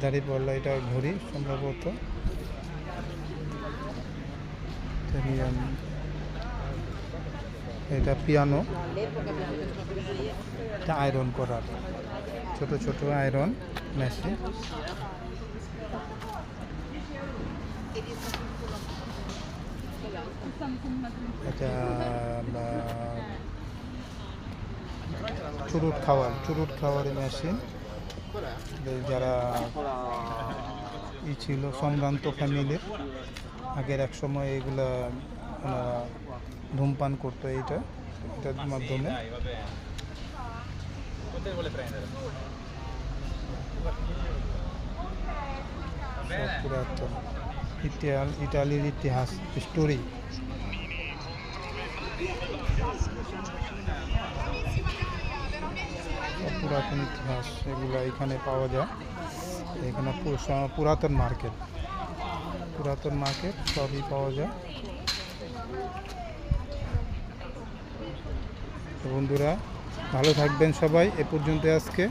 দাঁড়িপাল্লা, এটা ঘড়ি সম্ভবত। এটা পিয়ানো, এটা আয়রন করার ছোট ছোট আয়রন মেশিন। এটা চুরুট খাওয়ার মেশিন। যারা ছিল সম্ভ্রান্ত ফ্যামিলির, আগের এক সময় এগুলা ওনারা ধূমপান করতো এটার মাধ্যমে। পুরাতন ইটালির ইতিহাস স্টোরি। পুরাতন ইতিহাস এগুলো এখানে পাওয়া যায়। এখানে পুরাতন মার্কেট সবই পাওয়া যায়। বন্ধুরা ভালো থাকবেন সবাই, এ পর্যন্ত আজকে।